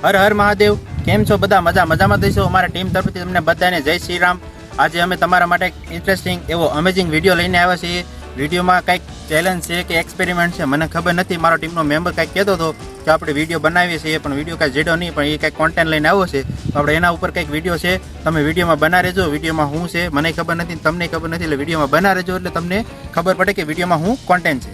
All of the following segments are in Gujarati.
હર હર મહાદેવ. કેમ છો બધા? મજામાં થઈશું. અમારા ટીમ તરફથી તમને બધાને જય શ્રી રામ. આજે અમે તમારા માટે ઇન્ટરેસ્ટિંગ એવો અમેઝિંગ વિડીયો લઈને આવ્યા છીએ. વિડીયોમાં કંઈક ચેલેન્જ છે કે એક્સપેરિમેન્ટ છે મને ખબર નથી. મારો ટીમનો મેમ્બર કંઈક કહેતો હતો કે આપણે વિડીયો બનાવીએ છીએ, પણ વિડીયો કાંઈ જેડો નહીં, પણ એ કંઈક કોન્ટેન્ટ લઈને આવ્યો છે. તો આપણે એના ઉપર કંઈક વિડીયો છે, તમે વિડીયોમાં બના રહેજો. વિડીયોમાં શું છે મને ખબર નથી, તમને ખબર નથી, એટલે વિડીયોમાં બના રહેજો એટલે તમને ખબર પડે કે વિડીયોમાં શું કોન્ટેન્ટ છે.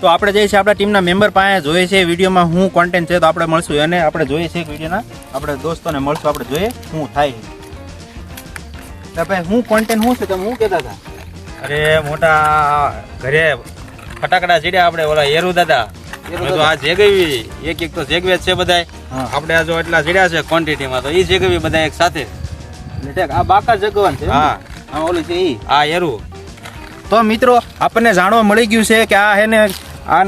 તો આપણે જઈએ છીએ આપણા ટીમના મેમ્બર પાસે, જોઈએ છે વિડીયોમાં શું કોન્ટેન્ટ છે. તો આપણે મળશું અને આપણે જોઈએ છીએ વિડીયોના આપણે દોસ્તોને મળશું, આપણે જોઈએ શું થાય છે. ભાઈ શું કોન્ટેન્ટ શું છે, તમે શું કહેતા હતા? અરે મોટા ઘરે ફટાકડા ચીડ્યા આપણે ઓલા હેરુ દાદા. આ જેગવી એક તો જેગવે છે બધા. આપણે આ જો એટલા ચીડ્યા છે ક્વોન્ટિટીમાં, તો એ જેગવી બધા એક સાથે. આ બાકા જગવાન છે. હા ઓલું છે ઈ. આ હેરુ. તો મિત્રો આપણને જાણવા મળી ગયું છે કે આ હે ને આ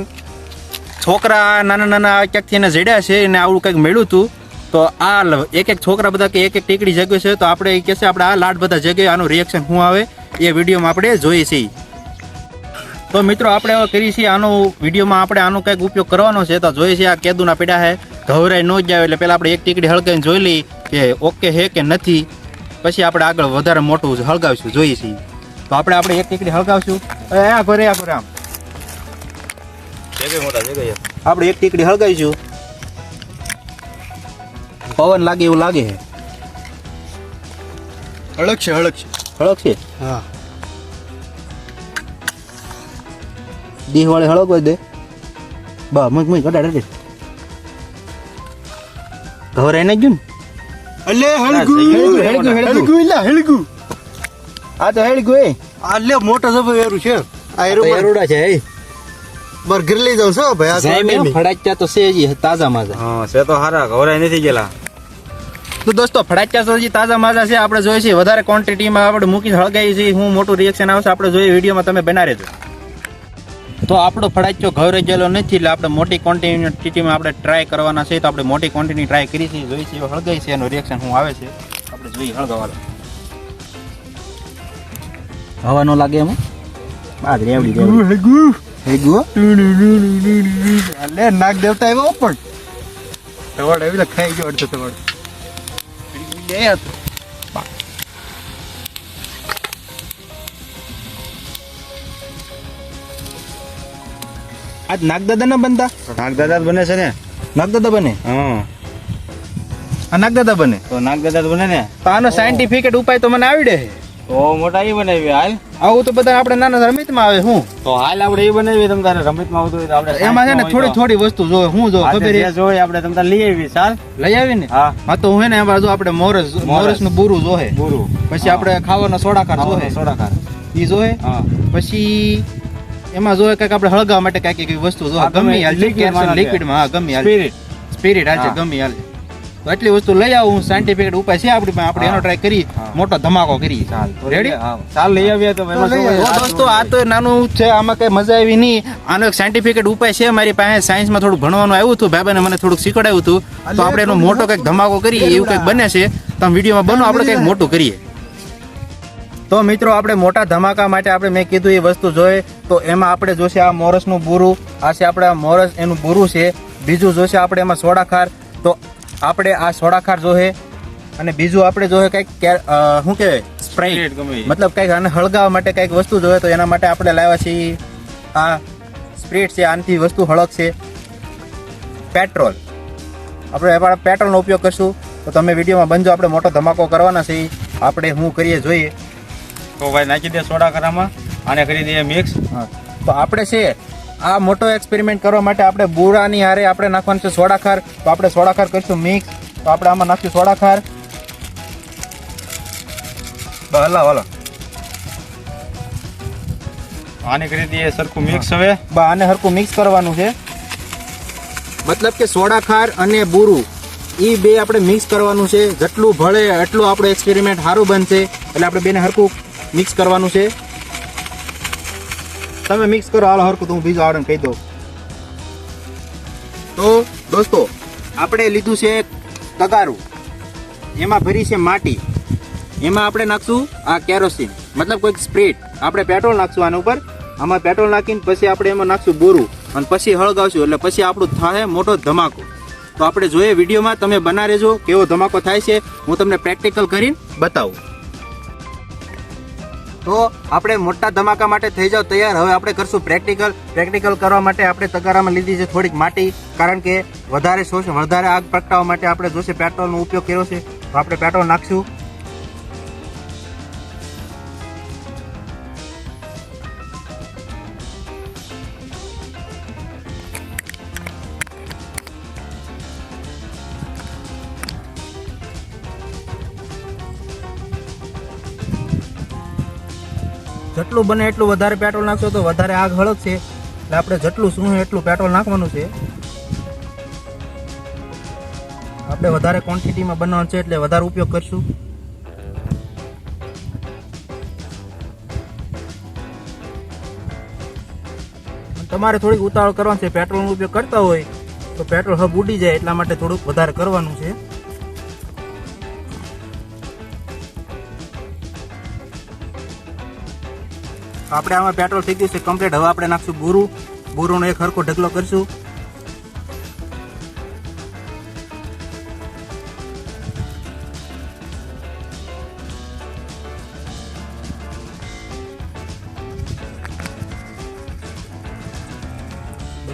છોકરા નાના ક્યાંકથી એને જડ્યા છે અને આવું કંઈક મળ્યું હતું. તો આ એક છોકરા બધા કે એક ટીકડી જગ્યો છે. તો આપણે એ કહેશે આપણે આ લાડ બધા જગ્યાએ આનું રિએક્શન શું આવે એ વિડીયોમાં આપણે જોઈએ છીએ. તો મિત્રો આપણે હવે કરીએ છીએ આનો વિડીયોમાં આપણે આનો કંઈક ઉપયોગ કરવાનો છે. તો જોઈએ છીએ આ કેદુના પીડા છે, ઘવરાઈ ન જાય એટલે પહેલાં આપણે એક ટીકડી હળગાવીને જોઈ લઈએ કે ઓકે છે કે નથી. પછી આપણે આગળ વધારે મોટું હળગાવીશું, જોઈએ છીએ. તો આપણે એક ટીકડી હળગાવશું. આ ઘરે આમ આપણે એક ટીકડી હળગાવીશું. પવન લાગે એવું લાગે છે. હળગશે. હા, દીહ વાળે હળગવા દે. બા મુજ કટાડે ઘરે ને ગયું અલે હળગુ આ તો હેડગું એ આ લે મોટો સફો વેરું છે. આ એરુડા છે એ ઘર લઈ જાવ છો ભાઈ. આ ફડાચ્યા તો છે જ તાજા માજા. હા છે તો હારા, ઘવરાઈ નથી ગયેલા. તો દોસ્તો ફડાચ્યા તો હજી તાજા માજા છે. આપણે જોઈએ છીએ વધારે ક્વોન્ટિટીમાં આપણે મૂકીને હળગાવી છીએ. હું મોટું રિએક્શન આવશે આપણે જોઈએ વિડીયોમાં, તમે બના રહેજો. તો આપણો ફડાચ્યો ઘવરાઈ ગયેલો નથી એટલે આપણે મોટી ક્વોન્ટિટીમાં આપણે ટ્રાય કરવાના છે. તો આપણે મોટી ક્વોન્ટિટી ટ્રાય કરી છીએ, જોઈએ છીએ હળગાઈ છે એનું રિએક્શન શું આવે છે. આપણે જોઈએ હળગાવવાનું. હવા ન લાગે એમાં બાદ રેવડી લે નાગ દેવતા આવ્યો પણ તવડ આવી ખાઈ ગયો અડધો તવડ. આજ નાગદાદા ના બનતા? નાગદાદા બને છે ને. નાગદાદા બને? હા, આ નાગદાદા બને. તો નાગદાદા બને ને. તો આનો સાયન્ટિફિક ઉપાય તો મને આવડે છે. તો મોટા એ બનાવી હાલ. આવું તો બધા આપણે નાના રમિતમાં આવે. હું તો હાલ આપણે એ બનાવી. તમ તારે રમતમાં આવતું હોય તો આપણે એમાં છે ને થોડી વસ્તુ જોવે. હું જો ખબર છે જોઈ આપણે તમ તારે લઈ આવી. ચાલ લઈ આવી ને. હા તો હું હે ને એમાં જો આપણે મોરસ નું બુરું જોહે. બુરું. પછી આપણે ખાવાનો સોડાકાર જોહે. સોડાકાર ઈ જોહે. હા. પછી એમાં જોહે કઈક આપણે હળગાવવા માટે કઈક વસ્તુ જોહે. ગમે હાલ લિક્વિડમાં. હા ગમે હાલ સ્પિરિટ હાલ છે ગમે હાલ. તો એટલી વસ્તુ લઈ આવું. હું સાયન્ટિફિક ઉપાય છે આપણી પાસે. આપણે એનો ટ્રાય કરી મોટો ધમાકો કરી. રેડી? ચાલ લઈ આવીએ. તો દોસ્તો આ તો નાનું છે, આમાં કઈ મજા આવી નહીં. આનો એક સાયન્ટિફિક ઉપાય છે મારી પાસે. સાયન્સમાં થોડું ભણવાનું આવ્યું હતું, ભાઈને મને થોડુંક શીખવાડ્યું હતું. તો આપણે એનો મોટો કંઈક ધમાકો કરીએ એવું કંઈક બને છે. તમે વિડીયોમાં બનો, આપણે કંઈક મોટું કરીએ. તો મિત્રો આપણે મોટા ધમાકા માટે આપણે મેં કીધું એ વસ્તુ જોઈએ. તો એમાં આપણે જોશે આ મોરસનું બુરું. આ છે આપણે મોરસ એનું બુરું છે. બીજું જોશે આપણે એમાં સોડાખાર. તો આપણે આ સોડાખાર જોહે. અને બીજું આપણે જોહે કંઈક શું કહેવાય સ્પ્રાઇટ, મતલબ કંઈક આને હળગાવવા માટે કંઈક વસ્તુ જોઈએ. તો એના માટે આપણે લાવ્યા છીએ આ સ્પ્રિટ છે. આનાથી વસ્તુ હળગશે. પેટ્રોલ, આપણે પેટ્રોલનો ઉપયોગ કરશું. તો તમે વિડીયોમાં બનજો. આપણે મોટો ધમાકો કરવાના છે. આપણે શું કરીએ જોઈએ. તો ભાઈ નાખી દે સોડાખારામાં. આને કરી દઈએ મિક્સ. હા, તો આપણે છે આ મોટો એક્સપેરિમેન્ટ કરવા માટે આપણે બુરાની હારે આપણે નાખવાનું છે સોડાખાર. તો આપણે સોડાખાર કરીશું મિક્સ. તો આપણે આમાં નાખ્યું સોડાખાર. હલા આને કરી દઈએ સરખું મિક્સ. હવે આને સરખું મિક્સ કરવાનું છે. મતલબ કે સોડાખાર અને બુરું એ બે આપણે મિક્સ કરવાનું છે. જેટલું ભળે એટલું આપણું એક્સપેરિમેન્ટ સારું બનશે. એટલે આપણે બેને સરખું મિક્સ કરવાનું છે. તમે મિક્સ કરો હાલ હરકું. તો હું બીજું આવડે કહી દઉં. તો દોસ્તો આપણે લીધું છે તગારું. એમાં ભરી છે માટી. એમાં આપણે નાખશું આ કેરોસીન, મતલબ કોઈક સ્પ્રિટ. આપણે પેટ્રોલ નાખશું આના ઉપર. આમાં પેટ્રોલ નાખીને પછી આપણે એમાં નાખશું બોરું અને પછી હળગાવશું. એટલે પછી આપણું થાય મોટો ધમાકો. તો આપણે જોઈએ વિડીયોમાં, તમે બના રહેજો કેવો ધમાકો થાય છે, હું તમને પ્રેક્ટિકલ કરીને બતાવું. તો આપણે મોટા ધમાકા માટે થઈ જાવ તૈયાર. હવે આપણે કરશું પ્રેક્ટિકલ કરવા માટે આપણે તગારામાં લીધી છે થોડીક માટી, કારણ કે વધારે આગ પ્રગટાવવા માટે આપણે જોશે પેટ્રોલનો ઉપયોગ કર્યો છે. તો આપણે પેટ્રોલ નાખશું. જેટલું બને એટલું વધારે પેટ્રોલ નાખશો તો વધારે આગ હળગશે. એટલે આપણે જેટલું શું એટલું પેટ્રોલ નાખવાનું છે. આપણે વધારે ક્વોન્ટિટીમાં બનાવવાનું છે એટલે વધારે ઉપયોગ કરશું. તમારે થોડીક ઉતાવળ કરવાનું છે. પેટ્રોલનો ઉપયોગ કરતા હોય તો પેટ્રોલ હબ ઉડી જાય એટલા માટે થોડુંક વધારે કરવાનું છે. આપણે આમાં પેટ્રોલ થઈ ગયું છે કમ્પ્લીટ. હવે આપણે નાખશું બોરુનો એક હરખો ઢગલો કરશું.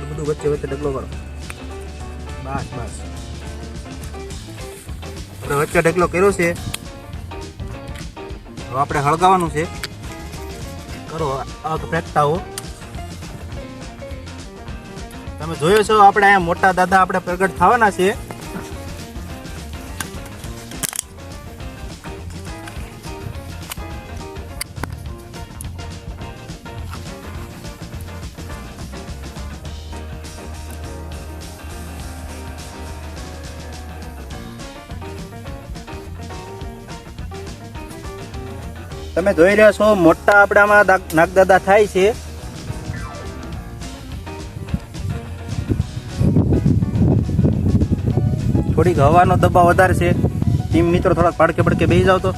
બધું વચ્ચે ઢગલો કરો. બસ આપણે વચ્ચે ઢગલો કર્યો છે. હવે આપણે હળગાવવાનું છે. કરો આગ ફેંકતા. તમે જોયો છો આપણે અહીંયા મોટા દાદા આપણે પ્રગટ થવાના છે. તમે જોઈ રહ્યા છો મોટા આપણામાં નાગદાદા થાય છે. થોડીક હવાનો દબાવ વધારે છે. ટીમ મિત્રો થોડાક પડકે બેસી જાવ. તો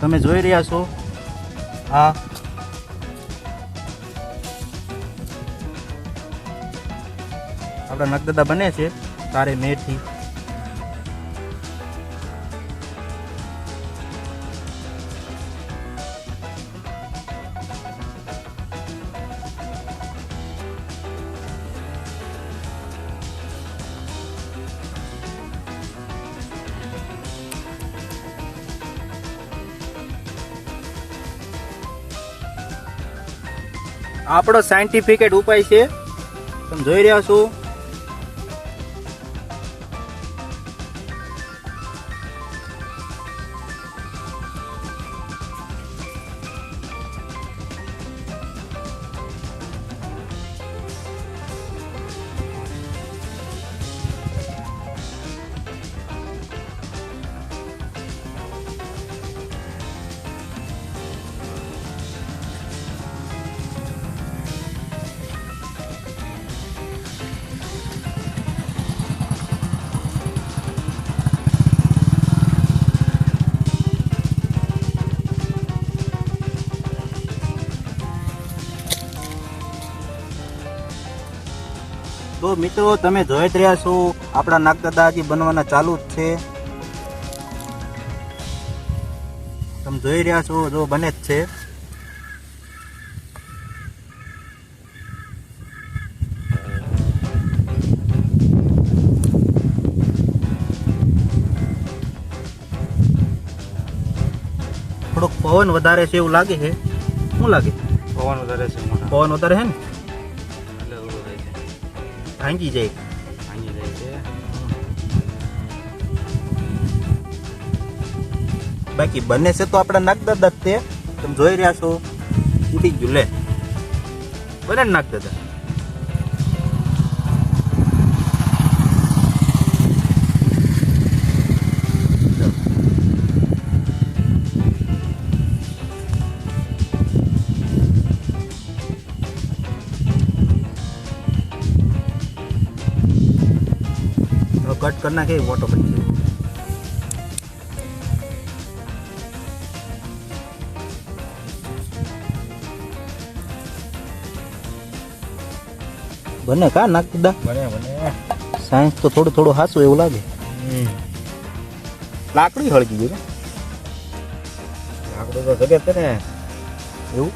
તમે જોઈ રહ્યા છો હા આપણા નાગદાદા બને છે તારે મેથી. આપણો સાયન્ટિફિકેટ ઉપાય છે. તમે જોઈ રહ્યા છો તો મિત્રો તમે જોઈ જ રહ્યા છો આપણા નાગદાદા હજી બનવાના ચાલુ જ છે. તમે જોઈ રહ્યા છો જો બને જ છે. થોડોક પવન વધારે છે એવું લાગે છે. શું લાગે? પવન વધારે છે. પવન વધારે છે ને એટલે ઓલું થાય છે. ભાંગી જાય. છે. બાકી બને છે તો આપણા નાગદાદા જ તે. તમે જોઈ રહ્યા છો ઉડી ગયું. લે બને ને નાગદાદા. કટ કરી નાખે મોટો બની જાય. બને કા નાખી દા બને બને સાયન્સ તો થોડું થોડું હાસું એવું લાગે લાકડી હળગી ગયું લાકડું તો જગે છે ને એવું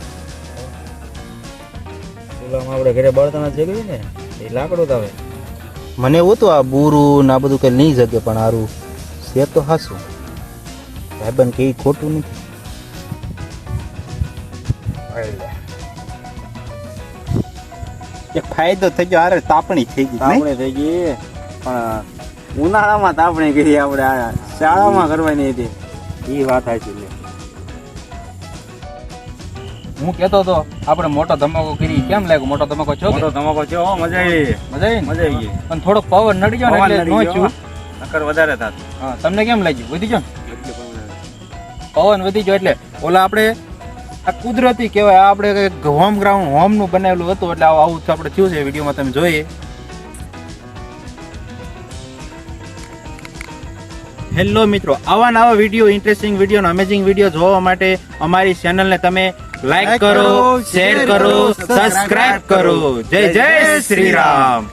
ચૂલામાં આપણે ઘરે બળતણ જગવી ને એ લાકડું તો આવે મને એવું હતું આ બુરું ને આ બધું કઈ નહીં જગે પણ હારું છે તો હાસું ભાઈબંધ કે ઈ ખોટું નથી એક ફાયદો થઈ ગયો અરે તાપણી થઈ ગઈ નહીં? આપણે થઈ ગઈ પણ ઉનાળામાં તાપણી કરી આપણે આ શાળામાં કરવાની હતી એ વાત સાચી લે હું કેતો તો આપણે મોટો ધમાકો કરી કેમ લાગ્યો મોટો ધમાકો છો મોટો તમાકો છે હો મજા આવી મજા આવી ને? મજા આવી ગઈ પણ થોડો પવન નડી ગયો ને પવન એટલે નડી નો ગયો. થયું. નકર વધારે થાત હા તમને કેમ લાગ્યું વધી ગયો ને? પવન વધી ગયો એટલે ઓલા આપણે આ કુદરતી કહેવાય આ આપણે કંઈક હોમ ગ્રાઉન્ડ હોમ નું બનાવેલું હતું એટલે આવું તો આપણે થયું છે વિડીયોમાં તમે જોઈએ. હેલો મિત્રો, આવા નવા video interesting video amazing video જોવા માટે અમારી ચેનલને તમે લાઈક કરો, શેર કરો, સબસ્ક્રાઇબ કરો. જય જય શ્રી રામ.